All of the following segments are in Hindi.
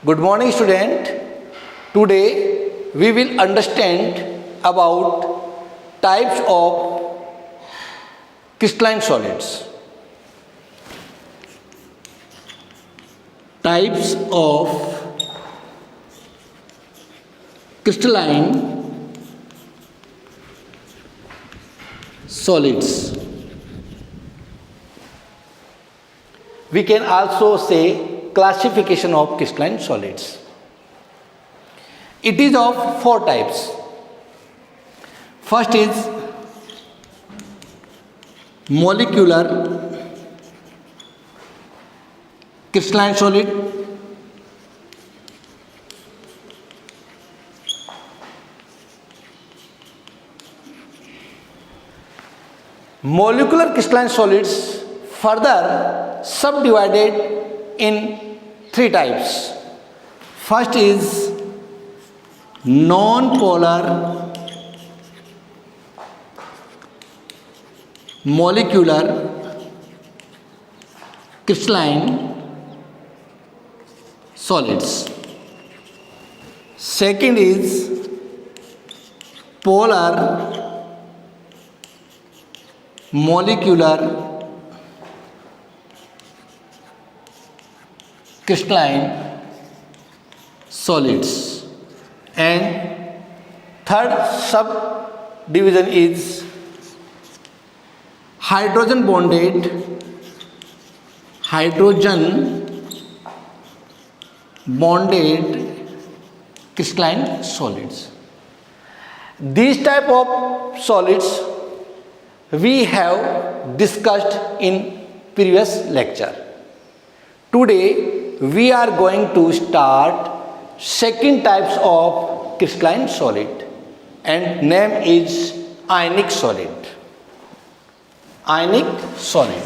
Good morning, student. Today we will understand about types of crystalline solids. Types of crystalline solids. We can also say classification of crystalline solids. It is of four types. First is molecular crystalline solid. Molecular crystalline solids further subdivided in three types. First is non-polar molecular crystalline solids. Second is polar molecular crystalline solids, and third subdivision is hydrogen bonded crystalline solids. These type of solids we have discussed in previous lecture. Today we are going to start second types of crystalline solid, and name is ionic solid. Ionic solid.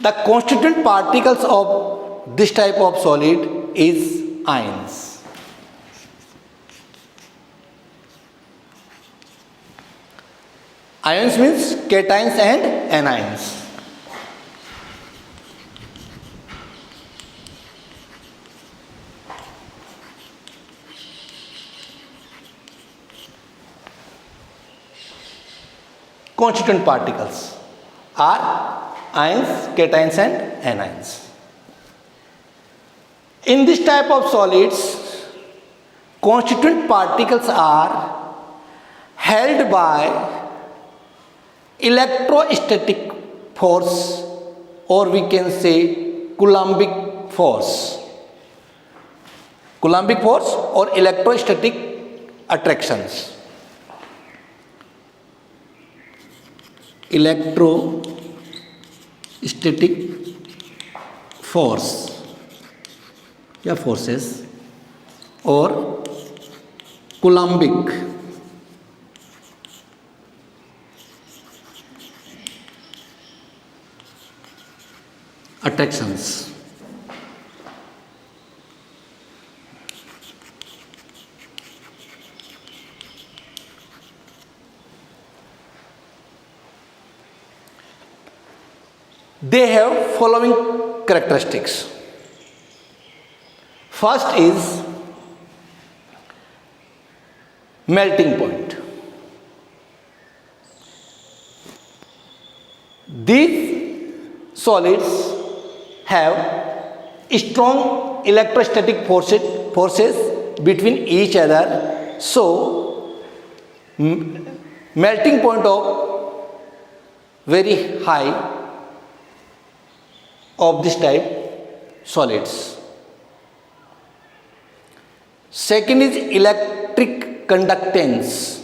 The constituent particles of this type of solid is ions. Ions means cations and anions. Constituent particles are ions, cations and anions. In this type of solids, constituent particles are held by electrostatic force, or we can say Coulombic force. Coulombic force or electrostatic attractions. Electrostatic force या forces और Coulombic attractions. They have following characteristics. First is melting point. These solids have strong electrostatic forces between each other, so melting point of very high of this type solids. Second is electric conductance.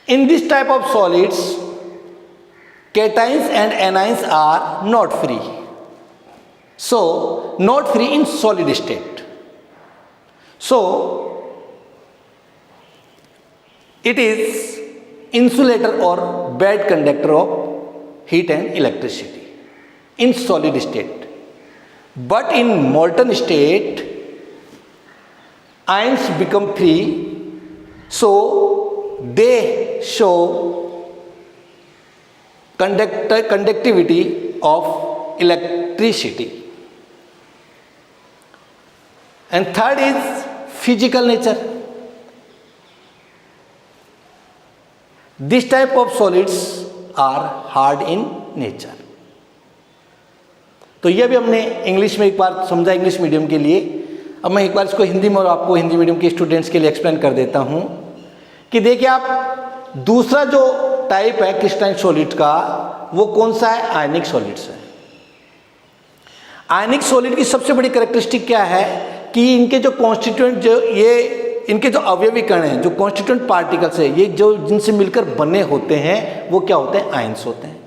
In this type of solids, cations and anions are not free. So, not free in solid state. So, it is insulator or bad conductor of heat and electricity in solid state. but in molten state ions become free, so they show conductivity of electricity. And third is physical nature. This type of solids are hard in nature. तो ये भी हमने इंग्लिश में एक बार समझा, इंग्लिश मीडियम के लिए। अब मैं एक बार इसको हिंदी में और आपको हिंदी मीडियम के स्टूडेंट्स के लिए एक्सप्लेन कर देता हूँ कि देखिए आप, दूसरा जो टाइप है क्रिस्टलाइन सॉलिड का वो कौन सा है? आयनिक सॉलिड्स है। आयनिक सॉलिड की सबसे बड़ी कैरेक्टरिस्टिक क्या है कि इनके जो कॉन्स्टिट्यूएंट, जो ये इनके जो अवयवी कण हैं, जो कॉन्स्टिट्यूएंट पार्टिकल्स है, ये जो जिनसे मिलकर बने होते हैं वो क्या होते हैं? आयंस होते हैं।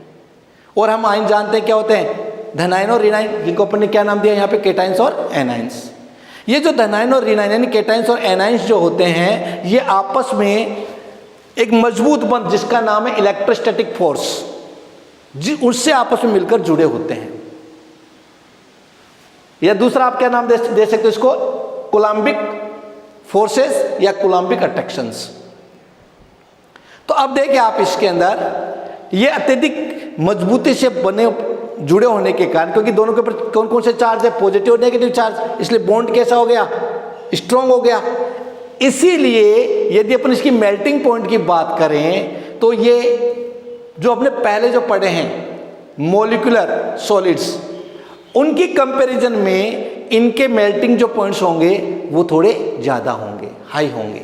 और हम आयन जानते हैं क्या होते हैं? धनायन और ऋणायन, जिनको अपन ने क्या नाम दिया यहाँ पे? केटाइंस और एनाइंस। ये जो धनायन और ऋणायन यानी केटाइंस और एनाइंस जो होते हैं, ये आपस में एक मजबूत बंध जिसका नाम है इलेक्ट्रोस्टैटिक फोर्स, उससे आपस में मिलकर जुड़े होते हैं। या दूसरा आप क्या नाम दे सकते हो इसको? कोलम्बिक फोर्सेस या कोलम्बिक अट्रैक्शंस। तो अब देखिए आप, इसके अंदर ये अत्यधिक मजबूती से बने जुड़े होने के कारण, क्योंकि दोनों के ऊपर कौन कौन से चार्ज है? पॉजिटिव और नेगेटिव चार्ज, इसलिए बॉन्ड कैसा हो गया? स्ट्रॉन्ग हो गया। इसीलिए यदि अपन इसकी मेल्टिंग पॉइंट की बात करें तो ये जो अपने पहले जो पढ़े हैं मॉलिक्यूलर सॉलिड्स, उनकी कंपैरिजन में इनके मेल्टिंग जो पॉइंट्स होंगे वो थोड़े ज़्यादा होंगे, हाई होंगे।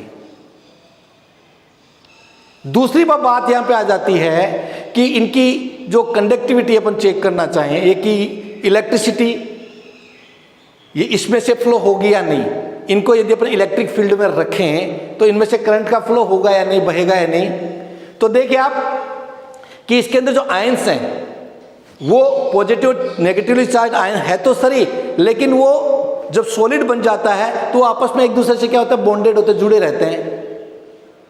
दूसरी बात यहां पे आ जाती है कि इनकी जो कंडक्टिविटी अपन चेक करना चाहें, ये कि इलेक्ट्रिसिटी ये इसमें से फ्लो होगी या नहीं। इनको यदि अपन इलेक्ट्रिक फील्ड में रखें तो इनमें से करंट का फ्लो होगा या नहीं, बहेगा या नहीं। तो देखिए आप कि इसके अंदर जो आयंस हैं वो पॉजिटिव नेगेटिवली चार्ज आयन है तो सही, लेकिन वो जब सॉलिड बन जाता है तो आपस में एक दूसरे से क्या होता है? बॉन्डेड होते, जुड़े रहते हैं।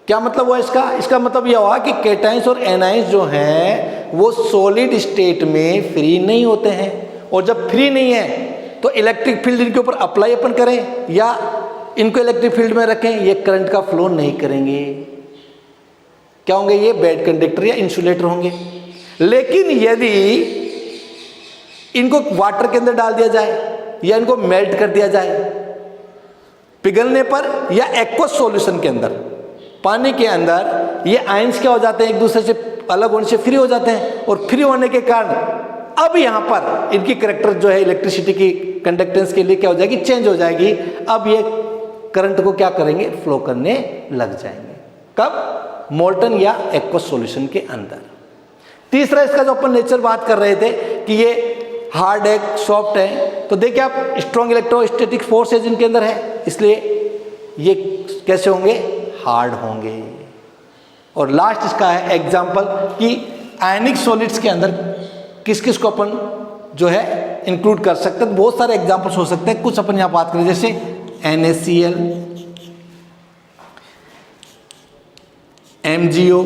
क्या मतलब हुआ इसका? इसका मतलब यह हुआ कि केटाइंस और एनाइंस जो हैं वो सॉलिड स्टेट में फ्री नहीं होते हैं, और जब फ्री नहीं है तो इलेक्ट्रिक फील्ड इनके ऊपर अप्लाई अपन करें या इनको इलेक्ट्रिक फील्ड में रखें, ये करंट का फ्लो नहीं करेंगे। क्या होंगे? ये बैड कंडक्टर या इंसुलेटर होंगे। लेकिन यदि इनको वाटर के अंदर डाल दिया जाए या इनको मेल्ट कर दिया जाए पिघलने पर, या एक्वस सॉल्यूशन के अंदर, पानी के अंदर, ये आयंस क्या हो जाते हैं? एक दूसरे से अलग होने से फ्री हो जाते हैं, और फ्री होने के कारण अब यहाँ पर इनकी कैरेक्टर जो है इलेक्ट्रिसिटी की कंडक्टेंस के लिए क्या हो जाएगी? चेंज हो जाएगी। अब ये करंट को क्या करेंगे? फ्लो करने लग जाएंगे। कब? मोल्टन या एक्वस सॉल्यूशन के अंदर। तीसरा इसका जो अपन नेचर बात कर रहे थे कि ये हार्ड है, सॉफ्ट है, तो देखिए आप स्ट्रॉन्ग इलेक्ट्रोस्टैटिक फोर्सेज इनके अंदर है, इसलिए ये कैसे होंगे? हार्ड होंगे। और लास्ट इसका है एग्जाम्पल कि आयनिक सॉलिड्स के अंदर किस किस को अपन जो है इंक्लूड कर सकते हैं। बहुत सारे एग्जाम्पल्स हो सकते हैं, कुछ अपन यहाँ बात करें, जैसे NaCl, MgO,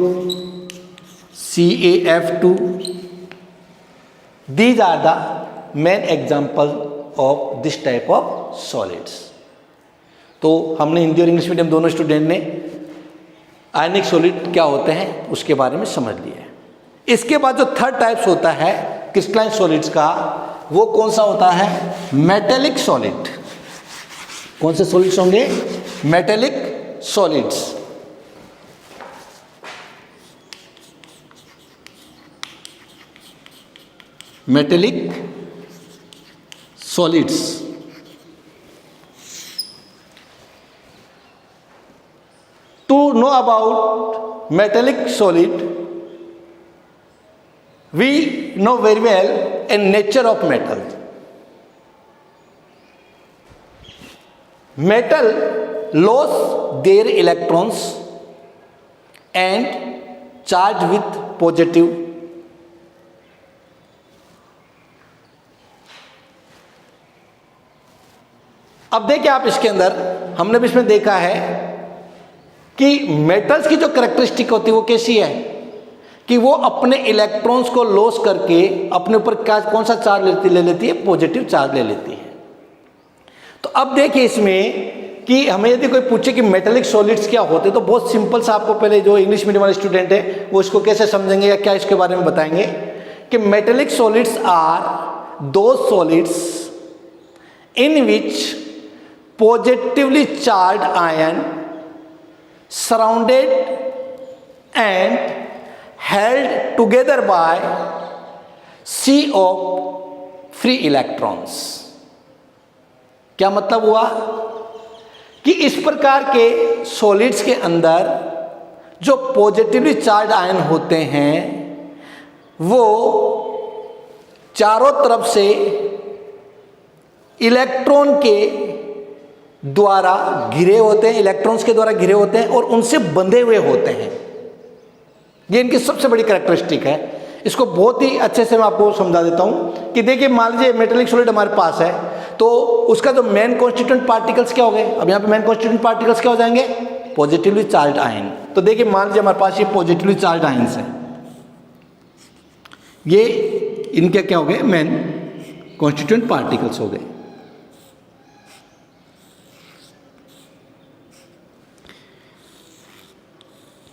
CaF2, these are the main example of this type of solids। तो हमने हिंदी और इंग्लिश मीडियम दोनों स्टूडेंट ने आयनिक सॉलिड क्या होते हैं उसके बारे में समझ लिया है। इसके बाद जो थर्ड टाइप्स होता है क्रिस्टलाइन सॉलिड्स का, वो कौन सा होता है? Metallic solid. कौन से सॉलिड्स होंगे? Metallic solids. Metallic solids. To know about metallic solid, we know very well a nature of metal. Metal lose their electrons and charge with positive. अब देखिए आप, इसके अंदर हमने भी इसमें देखा है कि मेटल्स की जो कैरेक्टरिस्टिक होती है वो कैसी है कि वो अपने इलेक्ट्रॉन्स को लॉस करके अपने ऊपर क्या कौन सा चार्ज ले लेती है, पॉजिटिव चार्ज ले लेती है। तो अब देखिए इसमें कि हमें यदि कोई पूछे कि मेटेलिक सॉलिड्स क्या होते हैं, तो बहुत सिंपल सा आपको पहले जो इंग्लिश मीडियम वाले स्टूडेंट है वो इसको कैसे समझेंगे या क्या इसके बारे में बताएंगे कि मेटेलिक सॉलिड्स आर दो solids in which positively charge ion surrounded and held together by sea of free electrons। क्या मतलब हुआ कि इस प्रकार के सॉलिड्स के अंदर जो पॉजिटिवली चार्ज आयन होते हैं वो चारों तरफ से इलेक्ट्रॉन के द्वारा घिरे होते हैं, इलेक्ट्रॉन्स के द्वारा घिरे होते हैं और उनसे बंधे हुए होते हैं। ये इनकी सबसे बड़ी कैरेक्टरिस्टिक है। इसको बहुत ही अच्छे से मैं आपको समझा देता हूं कि देखिए मान लीजिए मेटेलिक सॉलिड हमारे पास है तो उसका जो मेन कॉन्स्टिट्यूएंट पार्टिकल्स क्या हो गए, अब यहाँ पे मेन कॉन्स्टिट्यूएंट पार्टिकल्स क्या हो जाएंगे, पॉजिटिवली चार्ज आयन। तो देखिए मान लीजिए हमारे पास ये पॉजिटिवली चार्ज आयन्स है, ये इनके क्या हो गए, मेन कॉन्स्टिट्यूएंट पार्टिकल्स हो गए।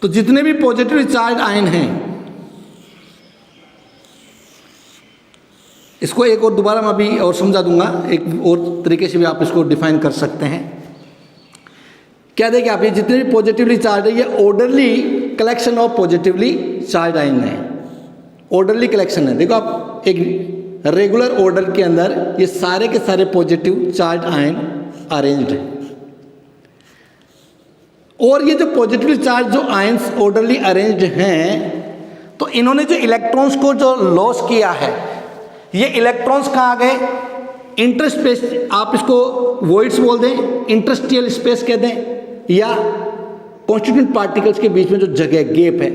तो जितने भी पॉजिटिवली चार्ज आयन हैं, इसको एक और दोबारा मैं अभी और समझा दूंगा, एक और तरीके से भी आप इसको डिफाइन कर सकते हैं। क्या देखिए आप, ये जितने भी पॉजिटिवली चार्ज है ये orderly collection of positively charge ion है, ऑर्डरली कलेक्शन है। देखो आप एक रेगुलर ऑर्डर के अंदर ये सारे के सारे पॉजिटिव चार्ज आयन अरेंज्ड है और ये जो पॉजिटिवली चार्ज जो आयंस ऑर्डरली अरेंज्ड हैं तो इन्होंने जो इलेक्ट्रॉन्स को जो लॉस किया है, ये इलेक्ट्रॉन्स कहाँ आ गए, इंटरस्पेस, आप इसको वॉइड्स बोल दें, इंटरस्टियल स्पेस कह दें या कॉन्स्टिट्यूएंट पार्टिकल्स के बीच में जो जगह गैप है,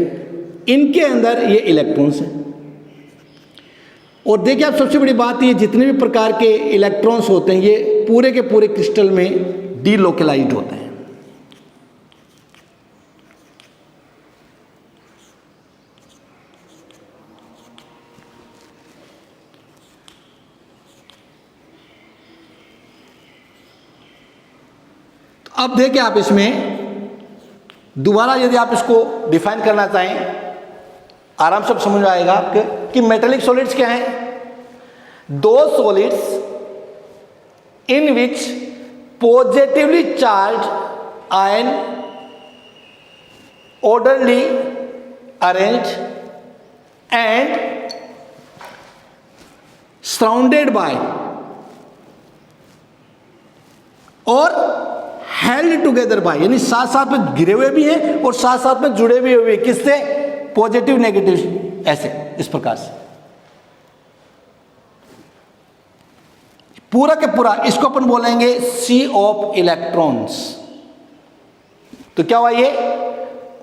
इनके अंदर ये इलेक्ट्रॉन्स हैं। और देखिए आप सबसे बड़ी बात, ये जितने भी प्रकार के इलेक्ट्रॉन्स होते हैं ये पूरे के पूरे क्रिस्टल में डीलोकलाइज्ड होते हैं। अब देखिए आप इसमें दोबारा यदि आप इसको डिफाइन करना चाहें, आराम से समझ में आएगा आपके कि मेटेलिक सॉलिड्स क्या हैं, दो solids in which positively charge ion orderly arrange and surrounded by और हेल्ड टुगेदर बाय, यानी साथ साथ में घिरे हुए भी हैं और साथ साथ में जुड़े भी हुए, किससे, पॉजिटिव नेगेटिव, ऐसे इस प्रकार से पूरा के पूरा इसको अपन बोलेंगे सी ऑफ इलेक्ट्रॉन्स। तो क्या हुआ, ये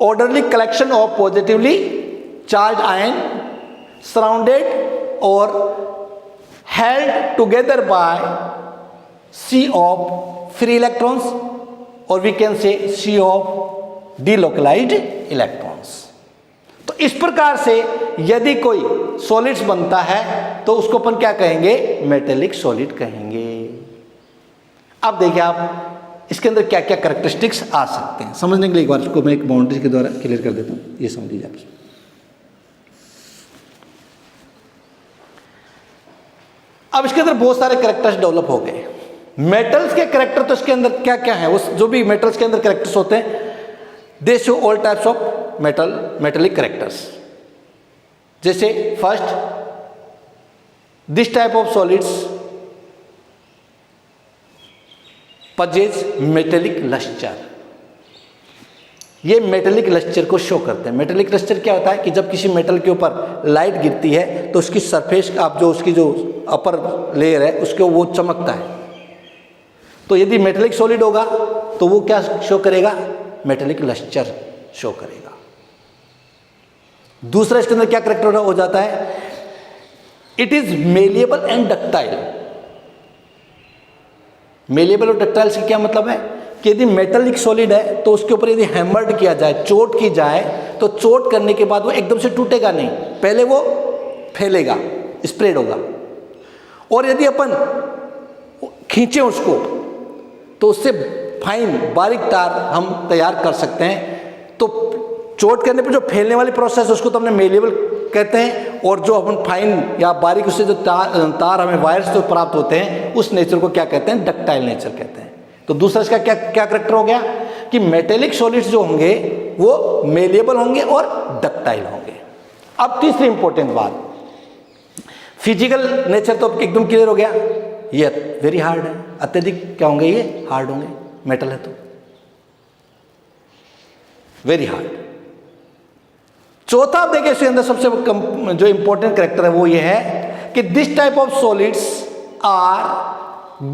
orderly collection of positively charge ion surrounded और held together by sea of free electrons और we can say sea of delocalised electrons. तो इस प्रकार से यदि कोई सॉलिड्स बनता है तो उसको अपन क्या कहेंगे, मेटेलिक सॉलिड कहेंगे। अब देखिए आप इसके अंदर क्या क्या कैरेक्टरिस्टिक्स आ सकते हैं, समझने के लिए एक बार इसको मैं एक बाउंड्री के द्वारा क्लियर कर देता हूं, ये समझ लीजिए आप। अब इसके अंदर बहुत सारे कैरेक्टर्स डेवलप हो गए। मेटल्स के कैरेक्टर तो इसके अंदर क्या क्या है, उस जो भी मेटल्स के अंदर कैरेक्टर्स होते हैं, they show all types of metallic characters. जैसे first, this type of solids possess metallic lustre, ये मेटेलिक लस्टर को शो करते हैं। मेटेलिक लस्टर क्या होता है कि जब किसी मेटल के ऊपर लाइट गिरती है तो उसकी सरफेस, आप जो उसकी जो अपर लेयर है उसके वो चमकता है। तो यदि मेटेलिक सॉलिड होगा तो वो क्या शो करेगा, मेटेलिक लस्टर शो करेगा। दूसरा इसके अंदर क्या कैरेक्टर हो जाता है, it is malleable and ductile. Malleable और डक्टाइल से क्या मतलब है कि यदि मेटलिक सॉलिड है तो उसके ऊपर यदि हैमर्ड किया जाए, चोट की जाए, तो चोट करने के बाद वो एकदम से टूटेगा नहीं, पहले वो फैलेगा, स्प्रेड होगा। और यदि अपन खींचे उसको तो उससे फाइन बारीक तार हम तैयार कर सकते हैं। तो चोट करने पे जो फैलने वाली प्रोसेस उसको तो हमने मेलेबल कहते हैं, और जो अपन फाइन या बारीक उससे जो तार हमें वायर्स जो प्राप्त होते हैं उस नेचर को क्या कहते हैं, डक्टाइल नेचर कहते हैं। तो दूसरा इसका क्या क्या करेक्टर हो गया कि मेटेलिक सॉलिड्स जो होंगे वो मेलेबल होंगे और डक्टाइल होंगे। अब तीसरी इंपॉर्टेंट बात, फिजिकल नेचर तो एकदम क्लियर हो गया, ये वेरी हार्ड है, अत्यधिक क्या होंगे, ये हार्ड होंगे, मेटल है तो वेरी हार्ड। चौथा आप देखिए इसके अंदर सबसे जो इंपॉर्टेंट करेक्टर है वो ये है कि this type of solids are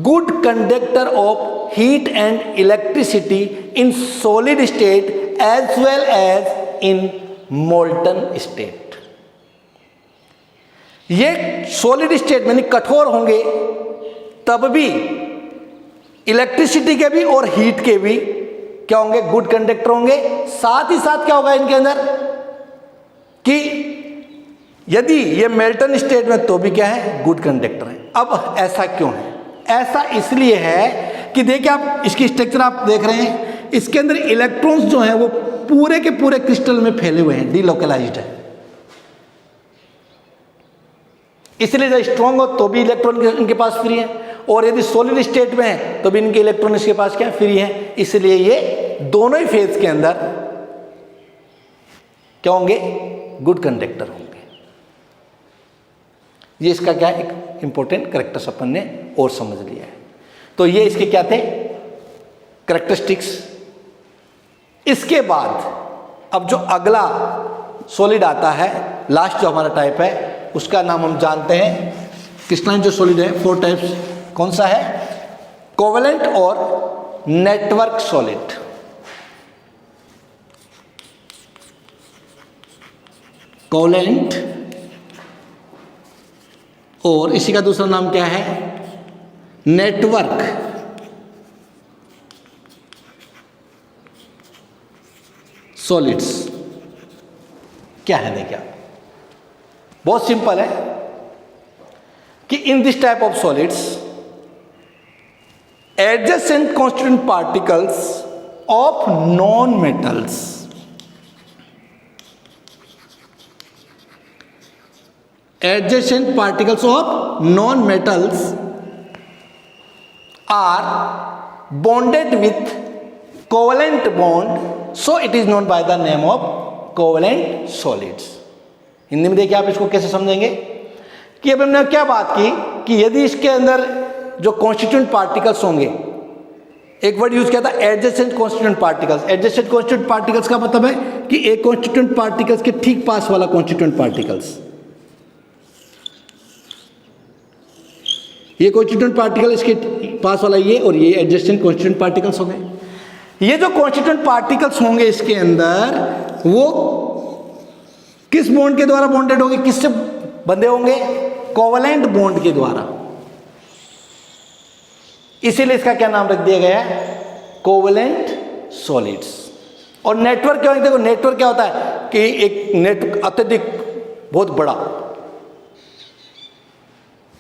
good conductor of heat and electricity in solid state as well as in molten state. ये सॉलिड स्टेट यानी कठोर होंगे तब भी, इलेक्ट्रिसिटी के भी और हीट के भी क्या होंगे, गुड कंडक्टर होंगे। साथ ही साथ क्या होगा इनके अंदर कि यदि ये मेल्टन स्टेट में तो भी क्या है, गुड कंडक्टर है। अब ऐसा क्यों है? ऐसा इसलिए है कि देखिए आप इसकी स्ट्रक्चर आप देख रहे हैं, इसके अंदर इलेक्ट्रॉन्स जो हैं वो पूरे के पूरे क्रिस्टल में फैले हुए हैं, डिलोकलाइज्ड है। इसलिए जब स्ट्रॉन्ग हो तो भी इलेक्ट्रॉन इनके पास फ्री है, और यदि सॉलिड स्टेट में है तो भी इनके इलेक्ट्रॉन इसके पास क्या फ्री है। इसलिए ये दोनों ही फेज के अंदर क्या होंगे, गुड कंडक्टर होंगे। ये इसका क्या एक इंपॉर्टेंट करेक्टर्स अपन ने और समझ लिया है। तो ये इसके क्या थे, करेक्टरिस्टिक्स। इसके बाद अब जो अगला सॉलिड आता है, लास्ट जो हमारा टाइप है, उसका नाम हम जानते हैं, क्रिस्टलाइन जो सॉलिड है 4 टाइप्स, कौन सा है, कोवेलेंट और नेटवर्क सॉलिड। कोवेलेंट और इसी का दूसरा नाम क्या है, नेटवर्क सॉलिड्स। क्या है देखिए, बहुत सिंपल है कि in this type of solids adjacent constituent particles of non-metals adjacent particles of non-metals are bonded with covalent bond, so it is known by the name of covalent solids। Hindi में देखिए आप इसको कैसे समझेंगे कि अब हमने क्या बात की कि यदि इसके अंदर जो कॉन्स्टिट्यूएंट पार्टिकल्स होंगे, एक वर्ड यूज किया था adjacent constituent particles. Adjacent constituent particles का मतलब है कि एक कॉन्स्टिट्यूएंट पार्टिकल्स के ठीक पास वाला कॉन्स्टिट्यूएंट पार्टिकल्स, ये कॉन्स्टिट्यूएंट पार्टिकल इसके पास वाला ये, और ये एडजेसेंट कॉन्स्टिट्यूएंट पार्टिकल्स हो गए। ये जो कॉन्स्टिट्यूएंट पार्टिकल्स होंगे इसके अंदर वो किस बॉन्ड के द्वारा बॉन्डेड होंगे, किससे बंधे होंगे, कोवेलेंट बॉन्ड के द्वारा। इसीलिए इसका क्या नाम रख दिया गया है, कोवेलेंट सॉलिड्स। और नेटवर्क क्या होता है, देखो नेटवर्क क्या होता है कि एक नेट अत्यधिक बहुत बड़ा,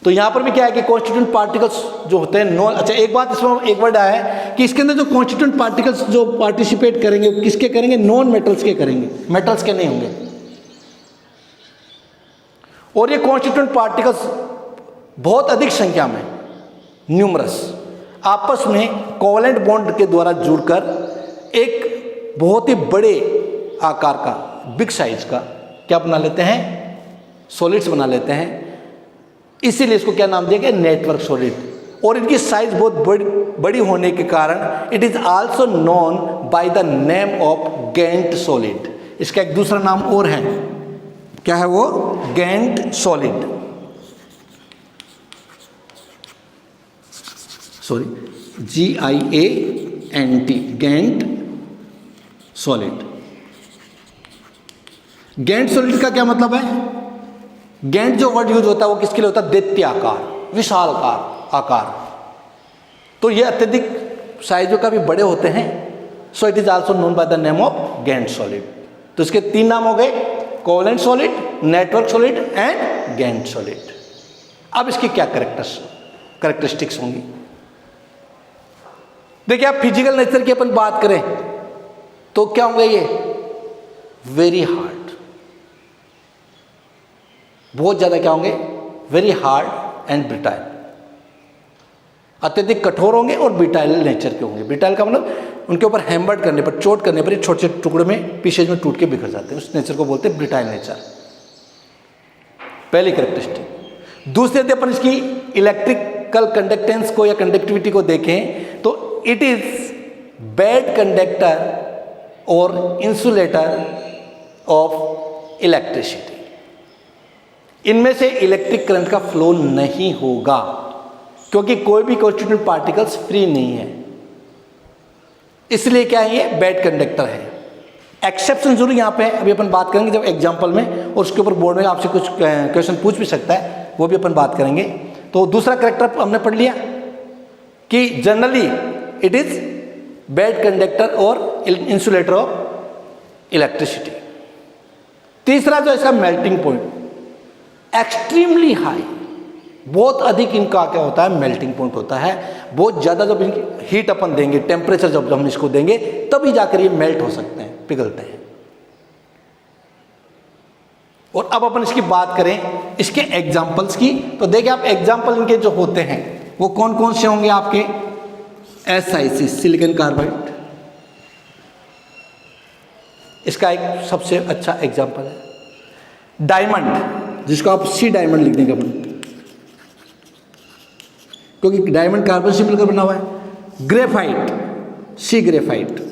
तो यहां पर भी क्या है कि कॉन्स्टिट्यूएंट पार्टिकल्स जो होते हैं नॉन, अच्छा एक बात इसमें एक वर्ड आया है कि इसके अंदर जो कॉन्स्टिट्यूएंट पार्टिकल्स जो पार्टिसिपेट करेंगे किसके करेंगे, नॉन मेटल्स के करेंगे, मेटल्स के नहीं होंगे। और ये कॉन्स्टिट्यूएंट पार्टिकल्स बहुत अधिक संख्या में, न्यूमरस, आपस में कोवेलेंट बॉन्ड के द्वारा जुड़कर एक बहुत ही बड़े आकार का, बिग साइज का क्या बना लेते हैं, सॉलिड्स बना लेते हैं। इसीलिए इसको क्या नाम दिया गया, नेटवर्क सॉलिड। और इनकी साइज बहुत बड़ी होने के कारण it is also known by the name of Gantt solid. इसका एक दूसरा नाम और है, क्या है वो, Gantt solid, sorry GIANT, Gantt solid. Gantt solid का क्या मतलब है, गैंट जो वर्ड यूज होता है वो किसके लिए होता है, दैत्य आकार, विशाल आकार। तो ये अत्यधिक साइजों का भी बड़े होते हैं, so it is also known by the name of Gantt solid. तो इसके 3 नाम हो गए, covalent solid, network solid and Gantt solid. अब इसकी क्या कैरेक्टरिस्टिक्स होंगी? देखिए, आप फिजिकल नेचर की अपन बात करें तो क्या होंगे ये? वेरी हार्ड, बहुत ज्यादा क्या होंगे? वेरी हार्ड एंड ब्रिटाइल, अत्यधिक कठोर होंगे और ब्रिटाइल नेचर के होंगे। ब्रिटाइल का मतलब उनके ऊपर हैमर्ड करने पर, चोट करने पर ये छोटे छोटे टुकड़े में, पीसेज में टूट के बिखर जाते हैं। उस नेचर को बोलते हैं ब्रिटाइल नेचर, पहली कैरेक्टरिस्टिक। दूसरे यदि अपन इसकी इलेक्ट्रिकल कंडक्टेंस को या कंडक्टिविटी को देखें तो इट इज बैड कंडक्टर और इंसुलेटर ऑफ इलेक्ट्रिसिटी। इनमें से इलेक्ट्रिक करंट का फ्लो नहीं होगा क्योंकि कोई भी कॉन्स्टिट्यूएंट पार्टिकल्स फ्री नहीं है, इसलिए क्या है? ये बैड कंडक्टर है। एक्सेप्शन जरूर यहां पे अभी अपन बात करेंगे जब एग्जांपल में, और उसके ऊपर बोर्ड में आपसे कुछ क्वेश्चन पूछ भी सकता है, वो भी अपन बात करेंगे। तो दूसरा कैरेक्टर हमने पढ़ लिया कि generally it is bad conductor और इंसुलेटर ऑफ इलेक्ट्रिसिटी। तीसरा जो इसका मेल्टिंग पॉइंट, एक्सट्रीमली हाई, बहुत अधिक इनका क्या होता है? मेल्टिंग पॉइंट होता है। बहुत ज़्यादा जब हीट अपन देंगे, टेम्परेचर जब हम इसको देंगे, तभी जाकर ये मेल्ट हो सकते हैं, पिघलते हैं। और अब अपन इसकी बात करें इसके एग्जाम्पल्स की, तो देखिए आप एग्जाम्पल इनके जो होते हैं वो कौन कौन से होंगे आपके? SiC, सिलिकॉन कार्बाइड, इसका एक सबसे अच्छा एग्जाम्पल है। डायमंड, जिसको आप C डायमंड लिख देंगे अपन, क्योंकि डायमंड कार्बन से मिलकर बना हुआ है। Graphite, C graphite.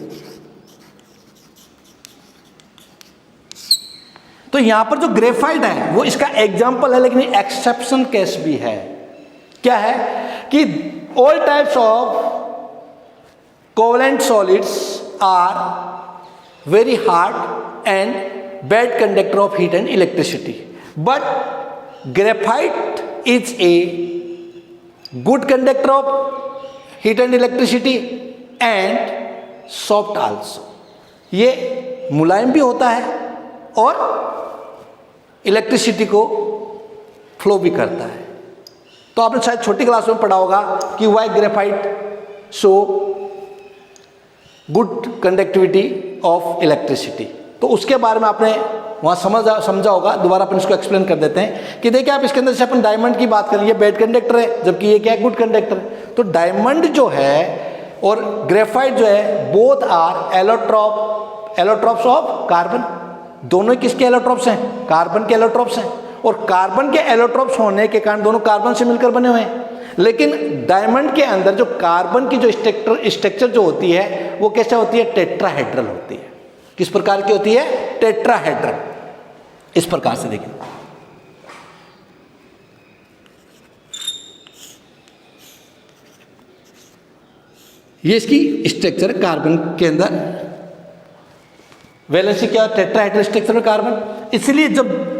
तो यहां पर जो ग्रेफाइट है वो इसका एग्जाम्पल है, लेकिन एक्सेप्शन केस भी है। क्या है कि all types of covalent solids are very hard and bad conductor of heat and electricity, but graphite is a good conductor of heat and electricity and soft also. ये मुलायम भी होता है और इलेक्ट्रिसिटी को फ्लो भी करता है। तो आपने शायद छोटी क्लास में पढ़ा होगा कि why graphite show good conductivity of electricity, तो उसके बारे में आपने वहाँ समझा होगा। दोबारा अपन इसको एक्सप्लेन कर देते हैं कि देखिए आप इसके अंदर से अपन डायमंड की बात करें, ये बैड कंडक्टर है जबकि ये क्या है? गुड कंडक्टर है। तो डायमंड जो है और ग्रेफाइट जो है, both are allotropes of carbon. दोनों किसके एलोट्रॉप्स हैं? कार्बन के एलोट्रॉप्स हैं। और कार्बन के एलोट्रॉप्स होने के कारण दोनों कार्बन से मिलकर बने हुए हैं। लेकिन डायमंड के अंदर जो कार्बन की जो स्ट्रक्चर जो होती है वो कैसे होती है? टेट्राहेड्रल होती है। किस प्रकार की होती है? टेट्राहेड्रल। इस प्रकार से देखिए, ये इसकी स्ट्रक्चर कार्बन के अंदर वैलेंसी क्या? टेट्राहेड्रल स्ट्रक्चर में कार्बन। इसलिए जब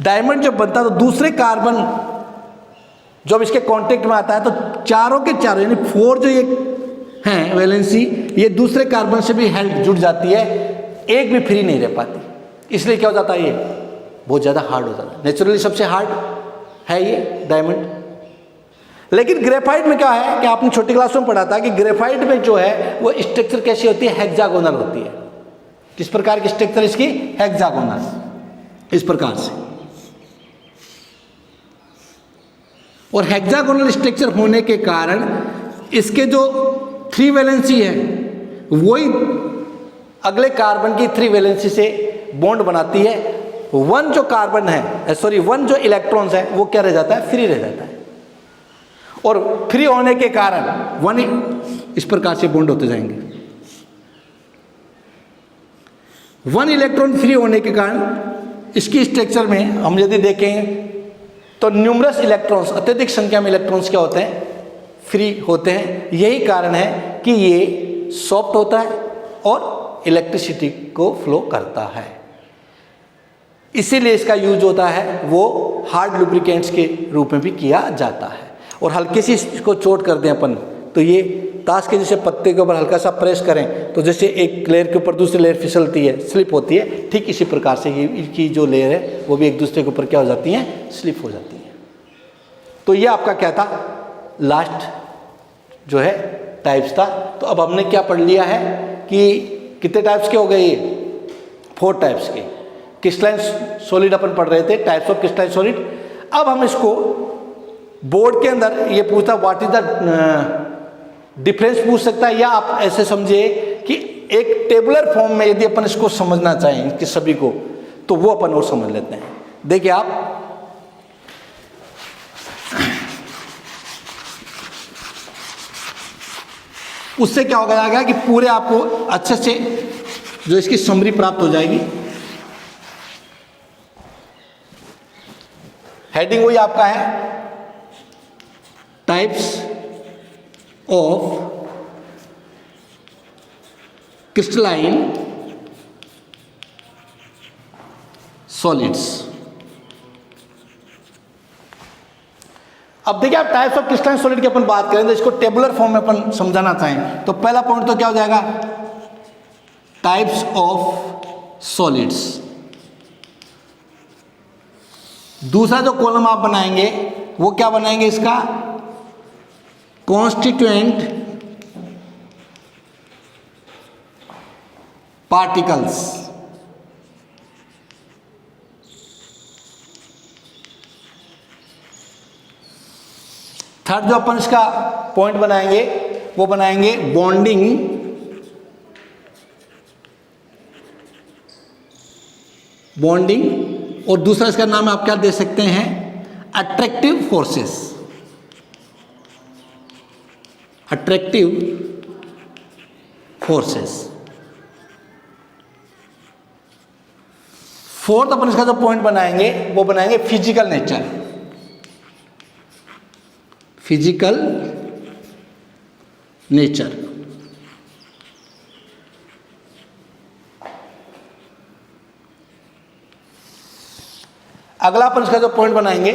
डायमंड जब बनता है तो दूसरे कार्बन जब इसके कांटेक्ट में आता है तो चारों के चारों यानी 4 जो ये हैं वैलेंसी, ये दूसरे कार्बन से भी हेल्प जुड़ जाती है, एक भी फ्री नहीं रह पाती। इसलिए क्या हो जाता है? ये बहुत ज़्यादा हार्ड हो जाता है। नेचुरली सबसे हार्ड है ये डायमंड। लेकिन ग्रेफाइट में क्या है कि आपने छोटी क्लास में पढ़ा था कि ग्रेफाइट में जो है वो स्ट्रक्चर कैसी होती है? हेक्सागोनल होती है। किस प्रकार की स्ट्रक्चर इसकी? हेक्सागोनल, इस प्रकार से। और हेक्सागोनल स्ट्रक्चर होने के कारण इसके जो 3 वैलेंसी है वही अगले कार्बन की 3 वैलेंसी से बॉन्ड बनाती है। 1 जो कार्बन है, 1 जो इलेक्ट्रॉन्स है वो क्या रह जाता है? फ्री रह जाता है। और फ्री होने के कारण 1 इस प्रकार से बॉन्ड होते जाएंगे। 1 इलेक्ट्रॉन फ्री होने के कारण इसकी स्ट्रक्चर में हम यदि देखें तो न्यूमरस इलेक्ट्रॉन्स, अत्यधिक संख्या में इलेक्ट्रॉन्स क्या होते हैं? फ्री होते हैं। यही कारण है कि ये सॉफ्ट होता है और इलेक्ट्रिसिटी को फ्लो करता है। इसीलिए इसका यूज होता है वो हार्ड लुब्रिकेंट्स के रूप में भी किया जाता है। और हल्की सी इसको चोट कर दें अपन तो ये ताश के जैसे पत्ते के ऊपर हल्का सा प्रेस करें तो जैसे एक लेयर के ऊपर दूसरी लेयर फिसलती है, स्लिप होती है, ठीक इसी प्रकार से ये इनकी जो लेयर है वो भी एक दूसरे के ऊपर क्या हो जाती हैं, स्लिप हो जाती हैं। तो ये आपका क्या था, लास्ट जो है टाइप्स था। तो अब हमने क्या पढ़ लिया है कि कितने टाइप्स के हो गए, ये 4 टाइप्स के। क्रिस्टलाइन सॉलिड अपन पढ़ रहे थे, टाइप्स ऑफ क्रिस्टलाइन सॉलिड। अब हम इसको बोर्ड के अंदर ये पूछता व्हाट इज द डिफरेंस पूछ सकता है, या आप ऐसे समझिए कि एक टेबुलर फॉर्म में यदि अपन इसको समझना चाहें कि सभी को, तो वो अपन और समझ लेते हैं। देखिए आप, उससे क्या हो जाएगा कि पूरे आपको अच्छे से जो इसकी समरी प्राप्त हो जाएगी। हेडिंग वही आपका है, टाइप्स ऑफ क्रिस्टलाइन सॉलिड्स। अब देखिए आप टाइप्स ऑफ क्रिस्टलाइन सॉलिड की अपन बात करें तो इसको टेबुलर फॉर्म में अपन समझाना चाहें तो पहला पॉइंट तो क्या हो जाएगा, टाइप्स ऑफ सॉलिड्स। दूसरा जो कॉलम आप बनाएंगे वो क्या बनाएंगे, इसका कॉन्स्टिट्यूएंट पार्टिकल्स। थर्ड जो अपन इसका पॉइंट बनाएंगे वो बनाएंगे बॉन्डिंग और दूसरा इसका नाम आप क्या दे सकते हैं, attractive forces. Attractive forces. Fourth अपन इसका जो पॉइंट बनाएंगे वो बनाएंगे फिजिकल नेचर। Physical nature. अगला अपन इसका जो पॉइंट बनाएंगे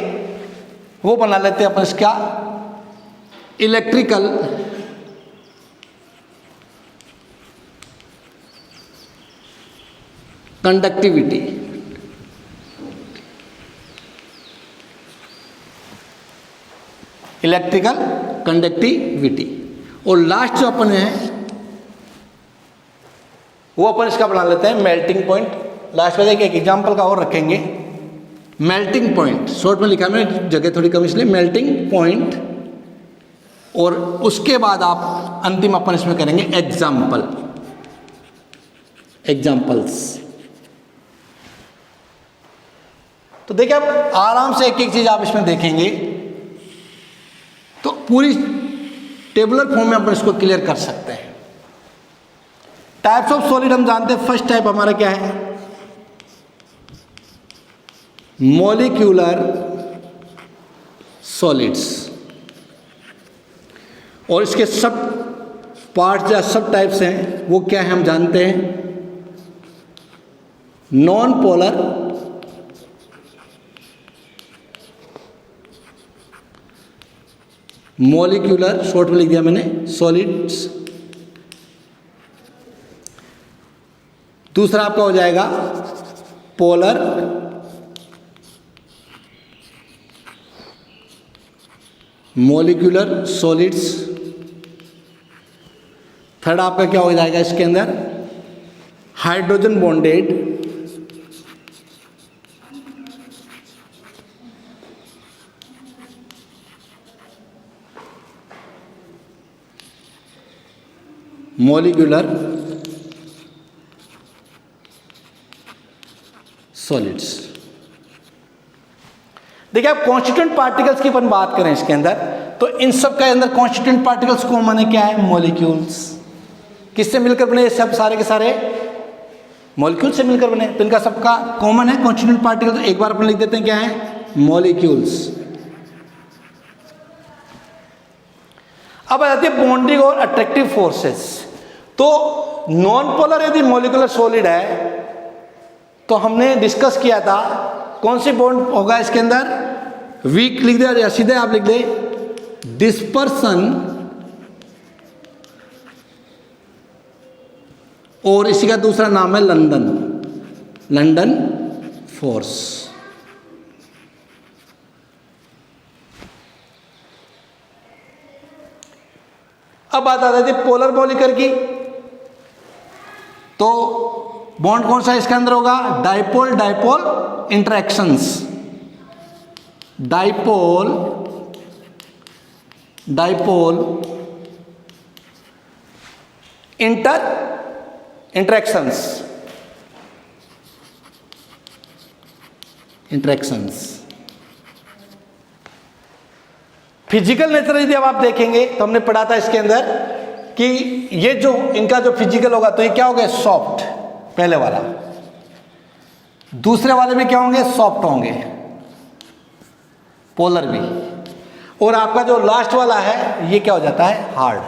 वो बना लेते हैं अपन इसका इलेक्ट्रिकल कंडक्टिविटी। Electrical conductivity. और लास्ट जो अपन है वो अपन इसका बना लेते हैं मेल्टिंग पॉइंट। लास्ट में देखिए एक एग्जांपल का और रखेंगे, मेल्टिंग पॉइंट। शॉर्ट में लिखा मैंने, जगह थोड़ी कम इसलिए मेल्टिंग पॉइंट। और उसके बाद आप अंतिम अपन इसमें करेंगे एग्जाम्पल्स। तो देखिए आप आराम से एक एक चीज आप इसमें देखेंगे तो पूरी टेबुलर फॉर्म में अपन इसको क्लियर कर सकते हैं। टाइप्स ऑफ सॉलिड हम जानते हैं, फर्स्ट टाइप हमारा क्या है, मॉलिक्यूलर सॉलिड्स। और इसके सब पार्ट्स या सब टाइप्स हैं वो क्या है हम जानते हैं, नॉन पोलर मॉलिक्यूलर, शॉर्ट में लिख दिया मैंने, सॉलिड्स। दूसरा आपका हो जाएगा पोलर मॉलिक्यूलर सॉलिड्स। थर्ड आपका क्या हो जाएगा इसके अंदर, हाइड्रोजन बॉन्डेड मॉलिक्यूलर सॉलिड्स। देखिए आप कॉन्स्टिट्यूएंट पार्टिकल्स की अपन बात करें इसके अंदर तो इन सब के अंदर कॉन्स्टिट्यूएंट पार्टिकल्स कॉमन है, क्या है, मॉलिक्यूल्स। किससे मिलकर बने, सब सारे के सारे मॉलिक्यूल से मिलकर बने, तो इनका सबका कॉमन है कॉन्स्टिट्यूएंट पार्टिकल। तो एक बार अपन लिख देते हैं क्या है, मॉलिक्यूल्स। अब आ जाती है बॉन्डिंग और अट्रैक्टिव फोर्सेस। तो नॉन पोलर यदि मॉलिक्यूलर सॉलिड है तो हमने डिस्कस किया था कौन सी बॉन्ड होगा इसके अंदर, वीक लिख दे या सीधे आप लिख दे डिस्पर्सन और इसी का दूसरा नाम है लंदन, लंदन फोर्स। अब बात आ जाती है पोलर मॉलिक्यूल की। तो बॉन्ड कौन सा इसके अंदर होगा? Dipole dipole interactions, dipole dipole interactions physical nature यदि अब आप देखेंगे तो हमने पढ़ा था इसके अंदर कि ये जो इनका जो फिजिकल होगा तो ये क्या होगा? सॉफ्ट, पहले वाला। दूसरे वाले भी क्या होंगे? सॉफ्ट होंगे, पोलर भी। और आपका जो लास्ट वाला है ये क्या हो जाता है? हार्ड।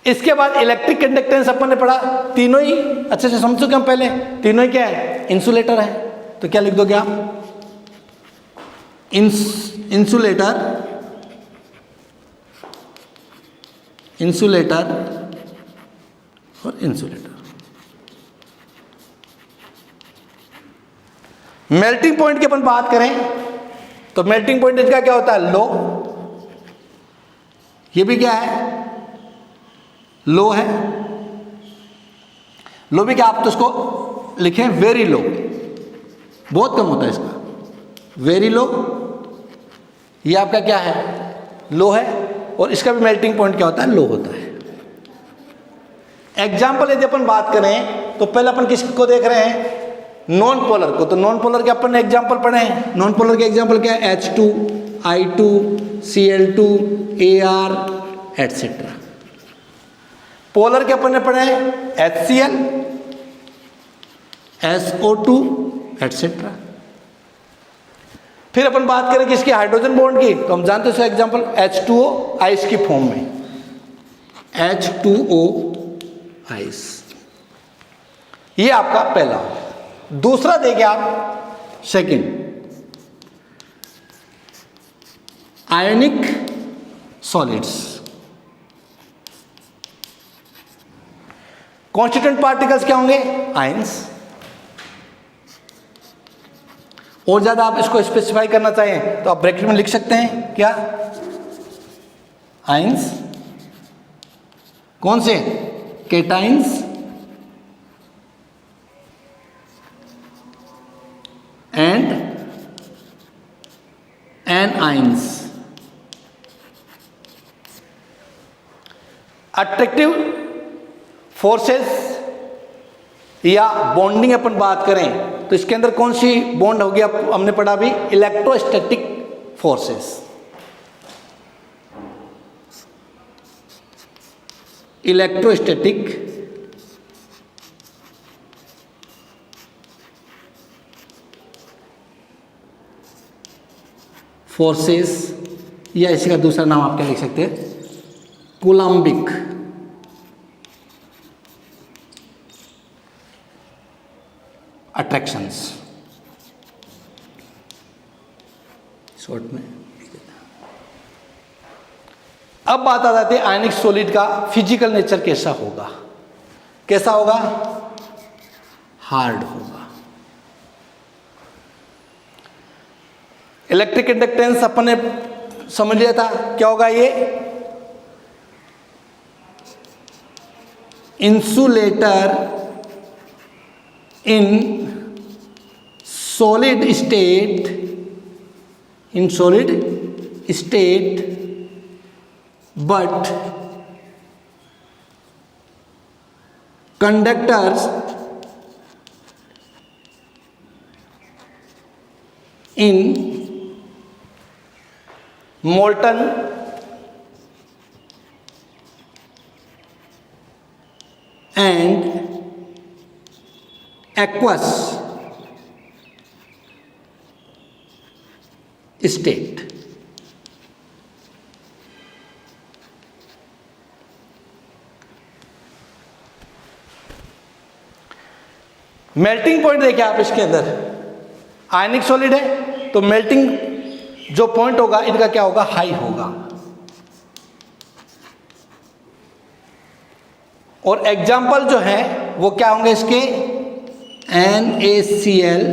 इसके बाद इलेक्ट्रिक कंडक्टेंस अपन ने पढ़ा, तीनों ही अच्छे से समझ चुके हम पहले। तीनों ही क्या है? इंसुलेटर है। तो क्या लिख दोगे आप? इंसुलेटर, इंसुलेटर और इंसुलेटर। मेल्टिंग पॉइंट की अपन बात करें तो मेल्टिंग पॉइंट इसका क्या होता है? लो। ये भी क्या है? लो है। लो भी क्या, आप तो उसको लिखें वेरी लो, बहुत कम होता है इसका, वेरी लो। ये आपका क्या है? लो है। और इसका भी मेल्टिंग पॉइंट क्या होता है? लो होता है। एग्जाम्पल यदि अपन बात करें तो पहले अपन किसको देख रहे हैं? नॉन पोलर को। तो नॉन पोलर के अपन ने एग्जाम्पल पढ़े हैं। नॉन पोलर के एग्जाम्पल क्या है? H2, I2, Cl2, Ar etcetera. Polar के अपन ने पढ़े हैं HCl, SO2 एटसेट्रा। फिर अपन बात करें किसकी? हाइड्रोजन बॉन्ड की। तो हम जानते हैं एग्जांपल H2O आइस की फॉर्म में, H2O आइस। ये आपका पहला। दूसरा देखिए आप, सेकंड, आयनिक सॉलिड्स। कॉन्स्टिट्यूएंट पार्टिकल्स क्या होंगे? आयंस। और ज्यादा आप इसको स्पेसिफाई करना चाहें तो आप ब्रैकेट में लिख सकते हैं क्या? आयंस। कौन से? Cations and anions. Attractive forces या बॉन्डिंग अपन बात करें तो इसके अंदर कौन सी बॉन्ड होगी? अब हमने पढ़ा भी इलेक्ट्रोस्टैटिक फोर्सेस। इलेक्ट्रोस्टैटिक फोर्सेस, या इसी का दूसरा नाम आप क्या लिख सकते हैं? कूलम्बिक अट्रैक्शंस, शॉर्ट में। अब बात आ जाती है आयनिक सॉलिड का फिजिकल नेचर कैसा होगा? कैसा होगा? हार्ड होगा। इलेक्ट्रिक इंडक्टेंस अपन ने समझ लिया था, क्या होगा ये? Insulator in solid state, in solid state, but conductors in molten and aqueous state। Melting point देखिए आप इसके अंदर, आयनिक सॉलिड है तो मेल्टिंग जो पॉइंट होगा इनका क्या होगा? हाई होगा। और एग्जाम्पल जो है वो क्या होंगे इसके, NaCl,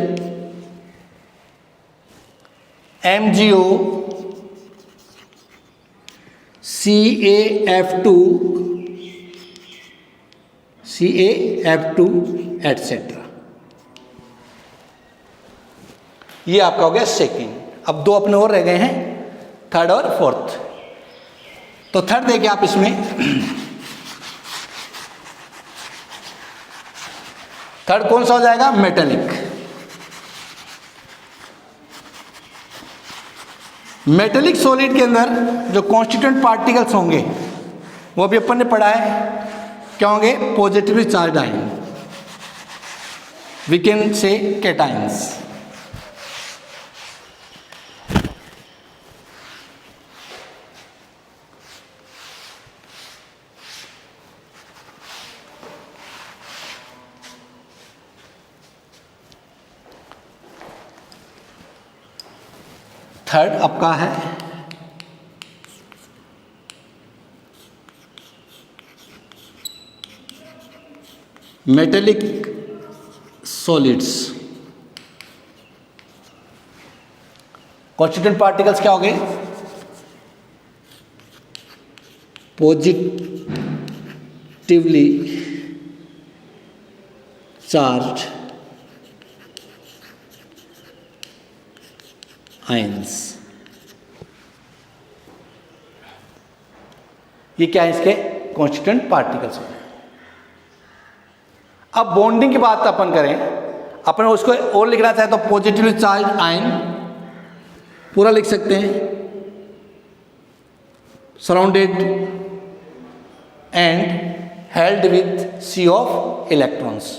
MgO, CaF2 एटसेट्रा। ये आपका हो गया सेकेंड। अब दो अपने और रह गए हैं, थर्ड और फोर्थ। तो थर्ड देखिए आप इसमें, थर्ड कौन सा हो जाएगा, मेटेलिक। मेटेलिक सॉलिड के अंदर जो कॉन्स्टिट्यूएंट पार्टिकल्स होंगे वो भी अपन ने पढ़ा है, क्या होंगे, positively charge ion, we can say cations. Third आपका है मेटेलिक सॉलिड्स। कॉन्स्टिट्यूएंट पार्टिकल्स क्या हो गए, पॉजिटिवली चार्ज आयंस। ये क्या है, इसके कॉन्स्टिट्यूएंट पार्टिकल्स हो गए। अब बॉन्डिंग की बात अपन करें, अपन उसको और लिखना चाहे तो पॉजिटिवली चार्ज आयन पूरा लिख सकते हैं, surrounded and held with sea of electrons.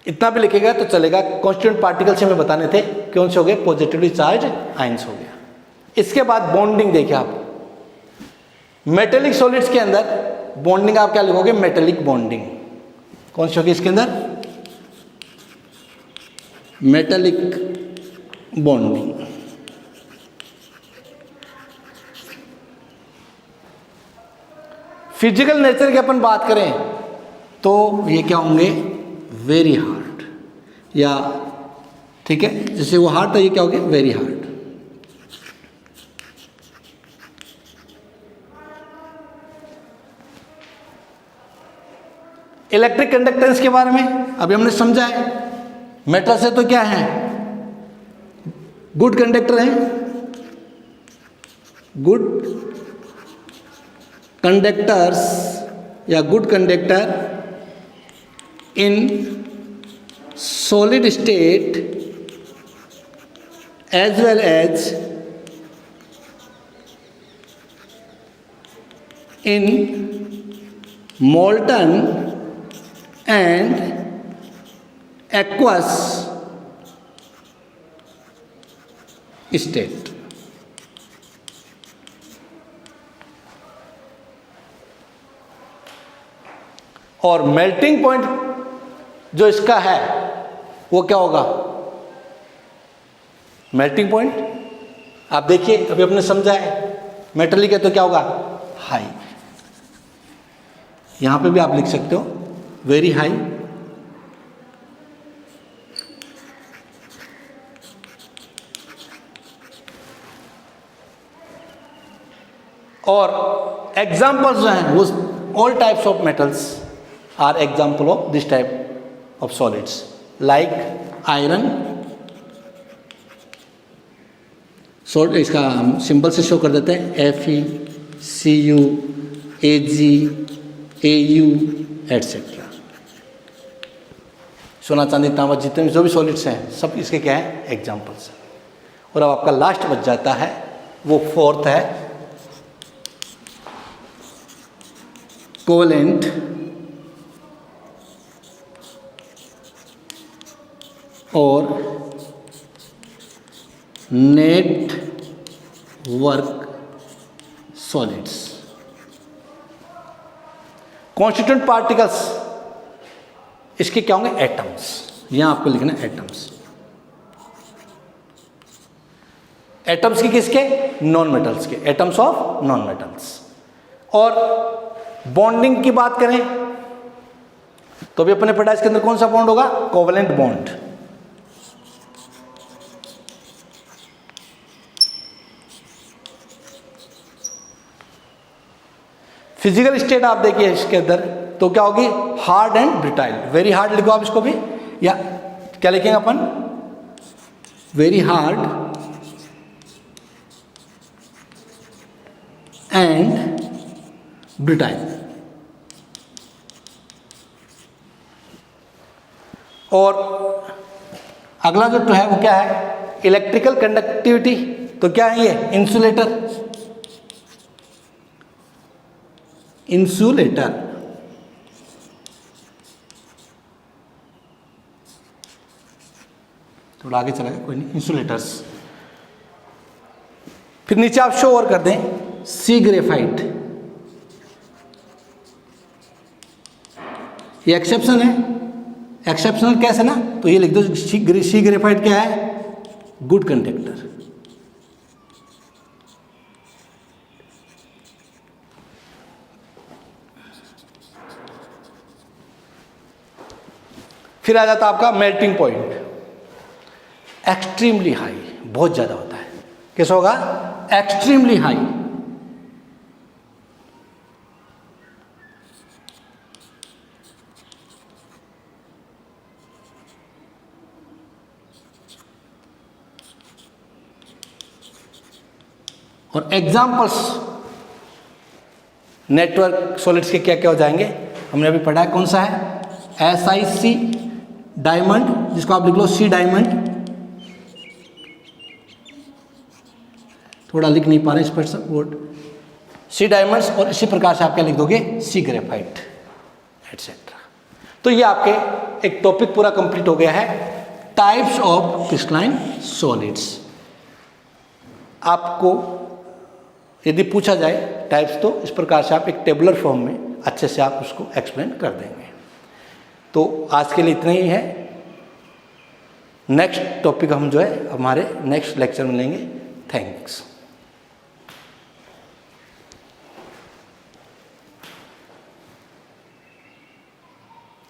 इतना भी लिखेगा तो चलेगा। कॉन्स्टिट्यूएंट पार्टिकल्स हमें बताने थे, कौन से हो गए, पॉजिटिवली चार्ज आयंस हो गया। इसके बाद बॉन्डिंग देखिए आप, मेटेलिक सॉलिड्स के अंदर बॉन्डिंग आप क्या लिखोगे, मेटेलिक बॉन्डिंग। कौन सी होगी इसके अंदर, मेटेलिक बॉन्डिंग। फिजिकल नेचर की अपन बात करें तो ये क्या होंगे, वेरी हार्ड, या ठीक है, जैसे वो हार्ड था, ये क्या हो गया, वेरी हार्ड। इलेक्ट्रिक कंडक्टेंस के बारे में अभी हमने समझा है, मेटल से तो क्या है, गुड कंडक्टर है, गुड कंडक्टर्स या good conductor in solid state as well as in molten and aqueous state। और मेल्टिंग पॉइंट जो इसका है वो क्या होगा, मेल्टिंग पॉइंट आप देखिए, अभी आपने समझा है मेटेलिक है तो क्या होगा, हाई। यहां पे भी आप लिख सकते हो वेरी हाई। और एग्जाम्पल्स जो हैं वो all types of metals are example of this type of solids like iron। So इसका सिंबल से शो कर देते हैं, FeCu Ag Au एटसेट्रा। सोना चांदी तांबा जितने जो भी सॉलिड्स हैं सब इसके क्या है, एग्जाम्पल्स। और अब आपका लास्ट बच जाता है, वो फोर्थ है कोवेलेंट और नेटवर्क सॉलिड्स। कॉन्स्टिट्यूएंट पार्टिकल्स इसके क्या होंगे, एटम्स। यहां आपको लिखना है एटम्स। एटम्स की किसके, नॉन मेटल्स के, एटम्स ऑफ नॉन मेटल्स। और बॉन्डिंग की बात करें तो अभी अपने पढ़ा इसके अंदर कौन सा बॉन्ड होगा, कोवेलेंट बॉन्ड। फिजिकल स्टेट आप देखिए इसके अंदर तो क्या होगी, हार्ड एंड ब्रिटाइल, वेरी हार्ड लिखो आप इसको भी, या क्या लिखेंगे अपन, वेरी हार्ड एंड ब्रिटाइल। और अगला जो है वो क्या है, इलेक्ट्रिकल कंडक्टिविटी। तो क्या है ये, इंसुलेटर, इंसुलेटर। थोड़ा आगे चला गया, कोई नहीं, इंसुलेटर्स। फिर नीचे आप शो और कर दें, सी ग्रेफाइट, ये एक्सेप्शन है, एक्सेप्शनल केस है ना, तो ये लिख दो, सी ग्रेफाइट क्या है, गुड कंडक्टर। फिर आ जाता आपका मेल्टिंग पॉइंट, एक्सट्रीमली हाई, बहुत ज्यादा होता है, कैसा होगा, एक्सट्रीमली हाई। और एग्जाम्पल्स नेटवर्क सॉलिड्स के क्या क्या हो जाएंगे, हमने अभी पढ़ा है, कौन सा है, SiC डायमंड, जिसको आप लिख लो सी डायमंड, थोड़ा लिख नहीं पा रहे इस पर वर्ड, सी डायमंड्स, और इसी प्रकार से आप क्या लिख दोगे, सी ग्रेफाइट एटसेट्रा। तो ये आपके एक टॉपिक पूरा कंप्लीट हो गया है, टाइप्स ऑफ क्रिस्टलाइन सॉलिड्स। आपको यदि पूछा जाए टाइप्स, तो इस प्रकार से आप एक टेबुलर फॉर्म में अच्छे से आप उसको एक्सप्लेन कर देंगे। तो आज के लिए इतना ही है, नेक्स्ट टॉपिक हम जो है हमारे नेक्स्ट लेक्चर में लेंगे। थैंक्स।